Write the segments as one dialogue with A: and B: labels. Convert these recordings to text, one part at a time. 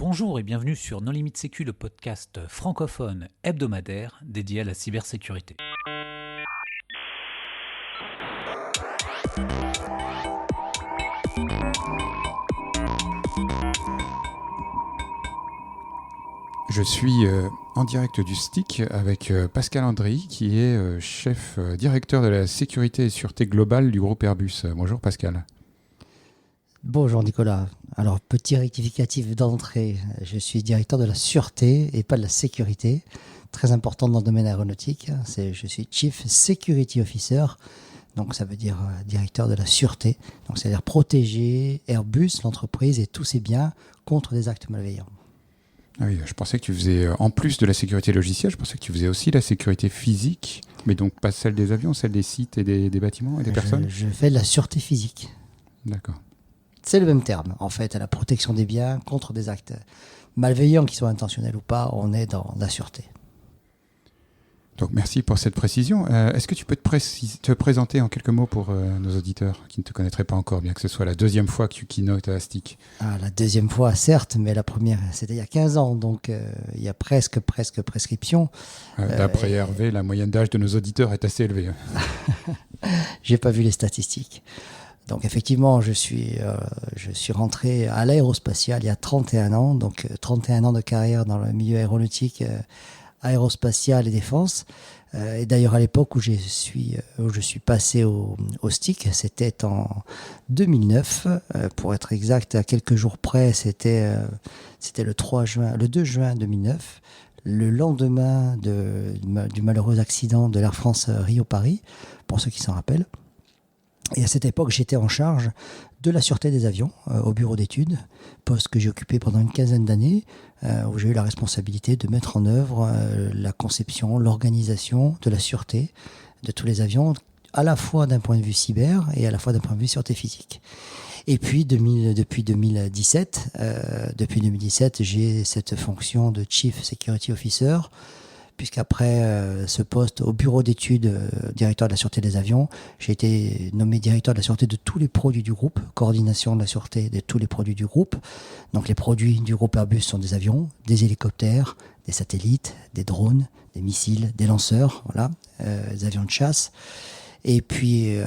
A: Bonjour et bienvenue sur Non Limite Sécu, le podcast francophone hebdomadaire dédié à la cybersécurité.
B: Je suis en direct du STIC avec Pascal Andry, qui est chef directeur de la sécurité et sûreté globale du groupe Airbus. Bonjour Pascal.
C: Bonjour Nicolas. Alors, petit rectificatif d'entrée, je suis directeur de la sûreté et pas de la sécurité. Très important dans le domaine aéronautique. Je suis Chief Security Officer, donc ça veut dire directeur de la sûreté. Donc c'est-à-dire protéger Airbus, l'entreprise et tous ses biens contre des actes malveillants.
B: Ah oui, je pensais que tu faisais, en plus de la sécurité logicielle, je pensais que tu faisais aussi la sécurité physique, mais donc pas celle des avions, celle des sites et des bâtiments et des personnes.
C: Je fais de la sûreté physique.
B: D'accord.
C: C'est le même terme, en fait, à la protection des biens contre des actes malveillants, qu'ils soient intentionnels ou pas, on est dans la sûreté.
B: Donc merci pour cette précision. Est-ce que tu peux te présenter en quelques mots pour nos auditeurs qui ne te connaîtraient pas encore, bien que ce soit la deuxième fois que tu keynotes à STIC?
C: La deuxième fois, certes, mais la première, c'était il y a 15 ans, donc il y a presque prescription.
B: D'après Hervé, la moyenne d'âge de nos auditeurs est assez élevée.
C: J'ai pas vu les statistiques. Donc effectivement, je suis rentré à l'aérospatiale il y a 31 ans, donc 31 ans de carrière dans le milieu aéronautique, aérospatial et défense. Et d'ailleurs, à l'époque où je suis passé au STIC, c'était en 2009, pour être exact, à quelques jours près, c'était le 2 juin 2009, le lendemain du malheureux accident de l'Air France Rio-Paris, pour ceux qui s'en rappellent. Et à cette époque, j'étais en charge de la sûreté des avions au bureau d'études, poste que j'ai occupé pendant une quinzaine d'années, où j'ai eu la responsabilité de mettre en œuvre la conception, l'organisation de la sûreté de tous les avions, à la fois d'un point de vue cyber et à la fois d'un point de vue sûreté physique. Et puis depuis 2017, j'ai cette fonction de Chief Security Officer, puisqu'après ce poste au bureau d'études, directeur de la sûreté des avions, j'ai été nommé directeur de la sûreté de tous les produits du groupe, coordination de la sûreté de tous les produits du groupe. Donc les produits du groupe Airbus sont des avions, des hélicoptères, des satellites, des drones, des missiles, des lanceurs, voilà, des avions de chasse. Et puis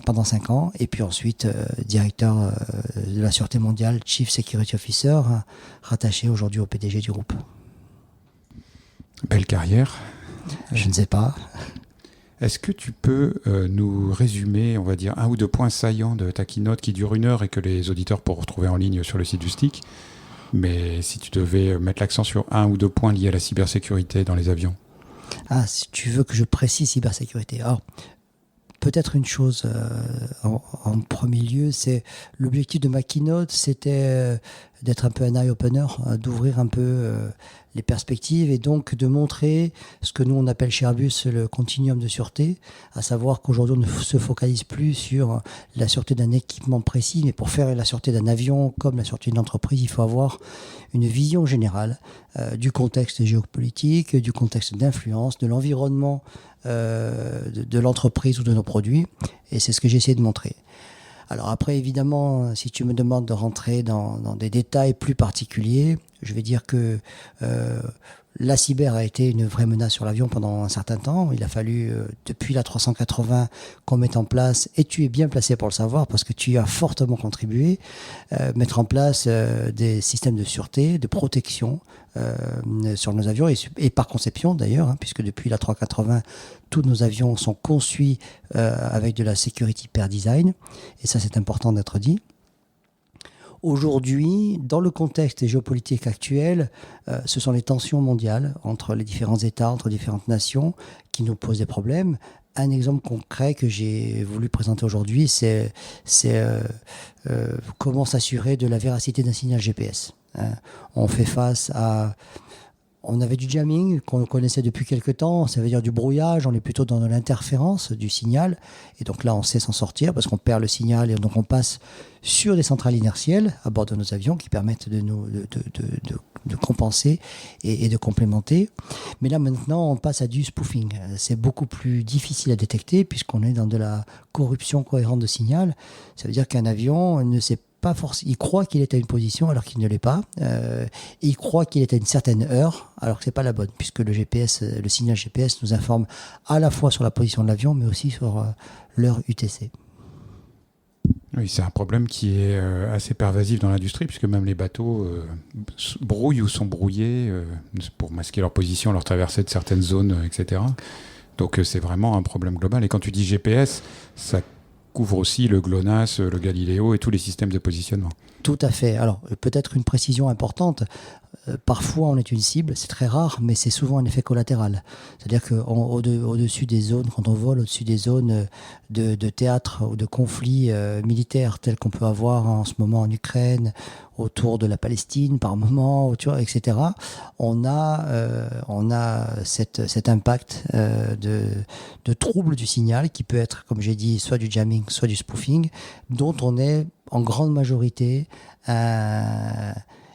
C: pendant 5 ans, et puis ensuite directeur de la sûreté mondiale, Chief Security Officer, rattaché aujourd'hui au PDG du groupe.
B: Belle carrière.
C: Je ne sais pas.
B: Est-ce que tu peux nous résumer, on va dire, un ou deux points saillants de ta keynote qui dure 1 heure et que les auditeurs pourront retrouver en ligne sur le site du STIC? Mais si tu devais mettre l'accent sur 1 ou 2 points liés à la cybersécurité dans les avions.
C: Si tu veux que je précise cybersécurité. Alors, peut-être une chose en premier lieu, c'est l'objectif de ma keynote, c'était d'être un peu un eye-opener, d'ouvrir un peu les perspectives et donc de montrer ce que nous on appelle chez Airbus le continuum de sûreté, à savoir qu'aujourd'hui on ne se focalise plus sur la sûreté d'un équipement précis, mais pour faire la sûreté d'un avion comme la sûreté d'une entreprise, il faut avoir une vision générale du contexte géopolitique, du contexte d'influence, de l'environnement de l'entreprise ou de nos produits, et c'est ce que j'ai essayé de montrer. Alors après, évidemment, si tu me demandes de rentrer dans des détails plus particuliers, je vais dire que la cyber a été une vraie menace sur l'avion pendant un certain temps. Il a fallu, depuis la 380, qu'on mette en place, et tu es bien placé pour le savoir parce que tu as fortement contribué, mettre en place des systèmes de sûreté, de protection sur nos avions et par conception d'ailleurs, puisque depuis la 380, tous nos avions sont conçus avec de la security per design, et ça c'est important d'être dit. Aujourd'hui, dans le contexte géopolitique actuel, ce sont les tensions mondiales entre les différents États, entre différentes nations qui nous posent des problèmes. Un exemple concret que j'ai voulu présenter aujourd'hui, c'est comment s'assurer de la véracité d'un signal GPS. On fait face à... On avait du jamming qu'on connaissait depuis quelques temps, ça veut dire du brouillage, on est plutôt dans l'interférence du signal, et donc là on sait s'en sortir parce qu'on perd le signal et donc on passe sur des centrales inertielles à bord de nos avions qui permettent de compenser et de complémenter. Mais là maintenant on passe à du spoofing, c'est beaucoup plus difficile à détecter puisqu'on est dans de la corruption cohérente de signal. Ça veut dire qu'un avion ne sait pas forcément. Il croit qu'il est à une position alors qu'il ne l'est pas. Il croit qu'il est à une certaine heure alors que c'est pas la bonne, puisque le signal GPS nous informe à la fois sur la position de l'avion, mais aussi sur l'heure UTC.
B: Oui, c'est un problème qui est assez pervasif dans l'industrie, puisque même les bateaux brouillent ou sont brouillés pour masquer leur position, leur traversée de certaines zones, etc. Donc c'est vraiment un problème global. Et quand tu dis GPS, ça couvre aussi le GLONASS, le Galileo et tous les systèmes de positionnement.
C: Tout à fait. Alors, peut-être une précision importante. Parfois, on est une cible, c'est très rare, mais c'est souvent un effet collatéral. C'est-à-dire qu'au-dessus des zones, quand on vole au-dessus des zones de théâtre ou de conflits militaires tels qu'on peut avoir en ce moment en Ukraine, autour de la Palestine par moment, etc., on a cet impact de trouble du signal qui peut être, comme j'ai dit, soit du jamming, soit du spoofing, dont on est en grande majorité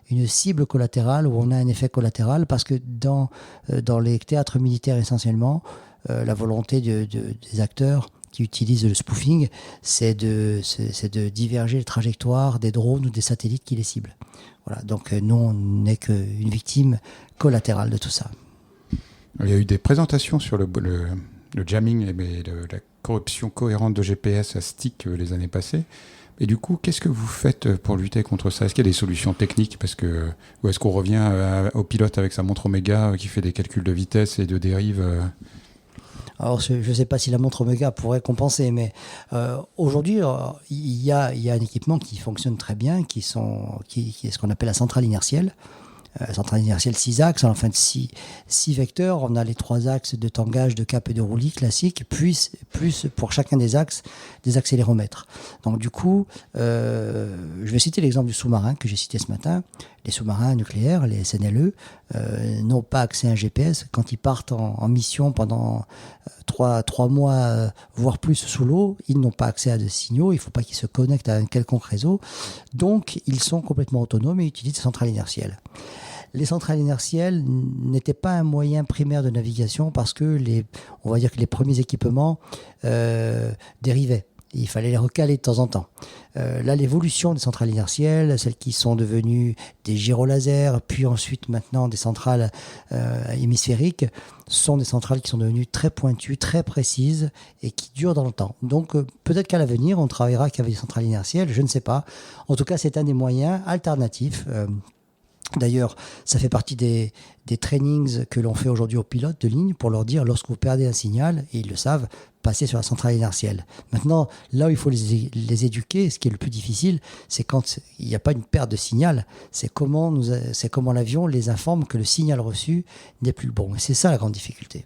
C: une cible collatérale, où on a un effet collatéral, parce que dans les théâtres militaires essentiellement, la volonté des acteurs qui utilisent le spoofing, c'est de diverger les trajectoires des drones ou des satellites qui les ciblent. Voilà, donc nous, on n'est qu'une victime collatérale de tout ça.
B: Il y a eu des présentations sur le jamming et la corruption cohérente de GPS à stick les années passées. Et du coup, qu'est-ce que vous faites pour lutter contre ça ? Est-ce qu'il y a des solutions techniques ? Ou est-ce qu'on revient au pilote avec sa montre Omega qui fait des calculs de vitesse et de dérive
C: Alors, je ne sais pas si la montre Omega pourrait compenser, mais aujourd'hui, il y a un équipement qui fonctionne très bien, qui est ce qu'on appelle la centrale inertielle. Centrale inertielle 6 axes, enfin 6 vecteurs. On a les 3 axes de tangage, de cap et de roulis classiques, plus pour chacun des axes, des accéléromètres. Donc du coup, je vais citer l'exemple du sous-marin que j'ai cité ce matin. Les sous-marins nucléaires, les SNLE, n'ont pas accès à un GPS. Quand ils partent en mission pendant 3 mois, voire plus sous l'eau, ils n'ont pas accès à de signaux. Il ne faut pas qu'ils se connectent à un quelconque réseau. Donc, ils sont complètement autonomes et utilisent des centrales inertielles. Les centrales inertielles n'étaient pas un moyen primaire de navigation parce que on va dire que les premiers équipements dérivaient. Il fallait les recaler de temps en temps. Là, l'évolution des centrales inertielles, celles qui sont devenues des gyrolasers, puis ensuite maintenant des centrales hémisphériques, sont des centrales qui sont devenues très pointues, très précises et qui durent dans le temps. Donc peut-être qu'à l'avenir, on travaillera qu'avec des centrales inertielles, je ne sais pas. En tout cas, c'est un des moyens alternatifs. D'ailleurs, ça fait partie des trainings que l'on fait aujourd'hui aux pilotes de ligne pour leur dire, lorsque vous perdez un signal, et ils le savent, passez sur la centrale inertielle. Maintenant, là où il faut les éduquer, ce qui est le plus difficile, c'est quand il n'y a pas une perte de signal, c'est comment l'avion les informe que le signal reçu n'est plus le bon. Et c'est ça la grande difficulté.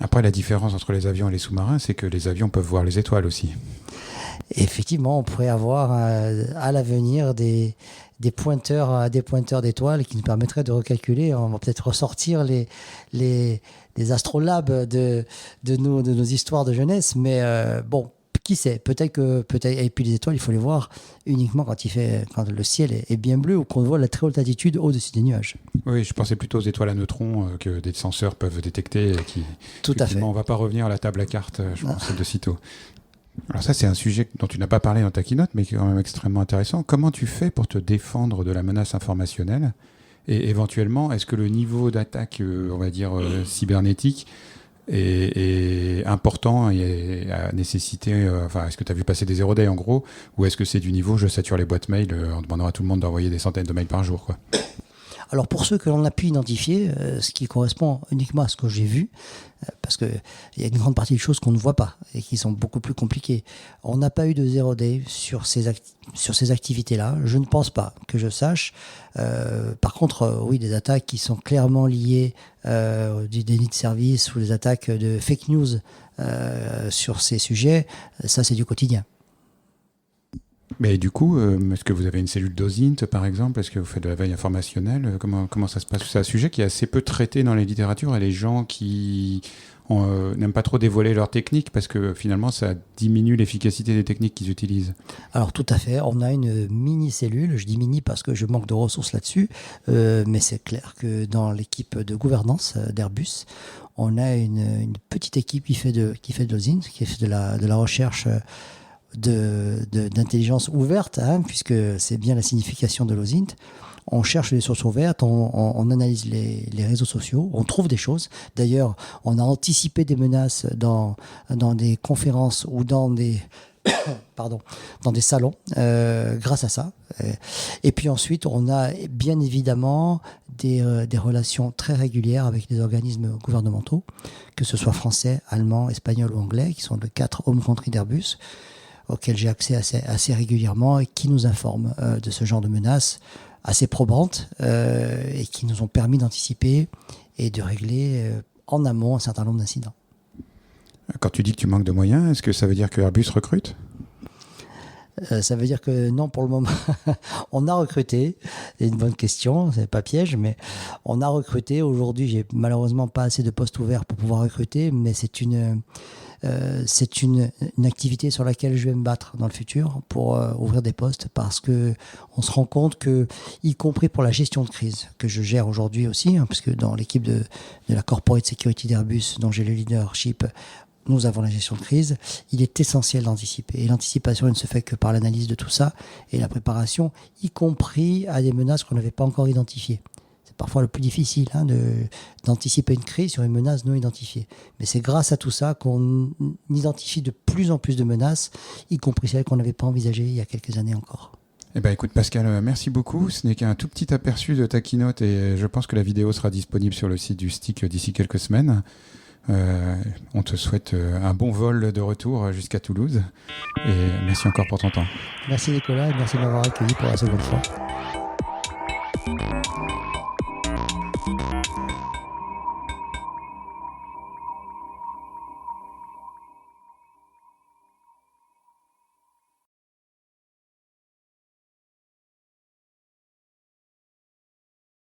B: Après, la différence entre les avions et les sous-marins, c'est que les avions peuvent voir les étoiles aussi.
C: Et effectivement, on pourrait avoir à l'avenir des pointeurs d'étoiles qui nous permettraient de recalculer. On va peut-être ressortir les astrolabes de nos histoires de jeunesse, mais bon, qui sait, peut-être. Et puis les étoiles, il faut les voir uniquement quand le ciel est bien bleu ou qu'on voit la très haute altitude au-dessus des nuages.
B: Oui, je pensais plutôt aux étoiles à neutrons que des senseurs peuvent détecter.
C: Tout à fait.
B: On ne va pas revenir à la table à cartes, je pense, de sitôt. Alors ça, c'est un sujet dont tu n'as pas parlé dans ta keynote, mais qui est quand même extrêmement intéressant. Comment tu fais pour te défendre de la menace informationnelle ? Et éventuellement, est-ce que le niveau d'attaque, on va dire, cybernétique est important et a nécessité... est-ce que tu as vu passer des zero day en gros ? Ou est-ce que c'est du niveau, je sature les boîtes mail en demandant à tout le monde d'envoyer des centaines de mails par jour, quoi ?
C: Alors pour ceux que l'on a pu identifier, ce qui correspond uniquement à ce que j'ai vu, parce qu'il y a une grande partie des choses qu'on ne voit pas et qui sont beaucoup plus compliquées. On n'a pas eu de zero day sur ces activités-là. Je ne pense pas que je sache. Par contre, oui, des attaques qui sont clairement liées du déni de service ou des attaques de fake news sur ces sujets, ça c'est du quotidien.
B: Mais du coup, est-ce que vous avez une cellule d'OSINT, par exemple ? Est-ce que vous faites de la veille informationnelle ? Comment ça se passe ? C'est un sujet qui est assez peu traité dans les littératures et les gens qui n'aiment pas trop dévoiler leurs techniques parce que finalement, ça diminue l'efficacité des techniques qu'ils utilisent.
C: Alors tout à fait, on a une mini-cellule, je dis mini parce que je manque de ressources là-dessus, mais c'est clair que dans l'équipe de gouvernance d'Airbus, on a une petite équipe qui fait de l'OSINT, qui fait de la recherche d'intelligence ouverte, puisque c'est bien la signification de l'OSINT. On cherche les sources ouvertes, on analyse les réseaux sociaux, on trouve des choses. D'ailleurs, on a anticipé des menaces dans des conférences ou dans des salons grâce à ça. Et puis ensuite, on a bien évidemment des relations très régulières avec les organismes gouvernementaux, que ce soit français, allemand, espagnol ou anglais, qui sont les 4 home countries d'Airbus, auxquels j'ai accès assez régulièrement et qui nous informent de ce genre de menaces assez probantes et qui nous ont permis d'anticiper et de régler en amont un certain nombre d'incidents.
B: Quand tu dis que tu manques de moyens, est-ce que ça veut dire que Airbus recrute ?
C: Ça veut dire que non, pour le moment, on a recruté. C'est une bonne question, c'est pas piège, mais on a recruté. Aujourd'hui, j'ai malheureusement pas assez de postes ouverts pour pouvoir recruter, mais c'est une activité sur laquelle je vais me battre dans le futur pour ouvrir des postes, parce que on se rend compte que, y compris pour la gestion de crise, que je gère aujourd'hui aussi, parce que dans l'équipe de la Corporate Security d'Airbus, dont j'ai le leadership, nous avons la gestion de crise, il est essentiel d'anticiper. Et l'anticipation, elle ne se fait que par l'analyse de tout ça et la préparation, y compris à des menaces qu'on n'avait pas encore identifiées. C'est parfois le plus difficile d'anticiper une crise sur une menace non identifiée. Mais c'est grâce à tout ça qu'on identifie de plus en plus de menaces, y compris celles qu'on n'avait pas envisagées il y a quelques années encore.
B: Eh ben, écoute Pascal, merci beaucoup. Ce n'est qu'un tout petit aperçu de ta keynote et je pense que la vidéo sera disponible sur le site du STIC d'ici quelques semaines. On te souhaite un bon vol de retour jusqu'à Toulouse et merci encore pour ton temps.
C: Merci Nicolas et merci de m'avoir accueilli pour la seconde fois.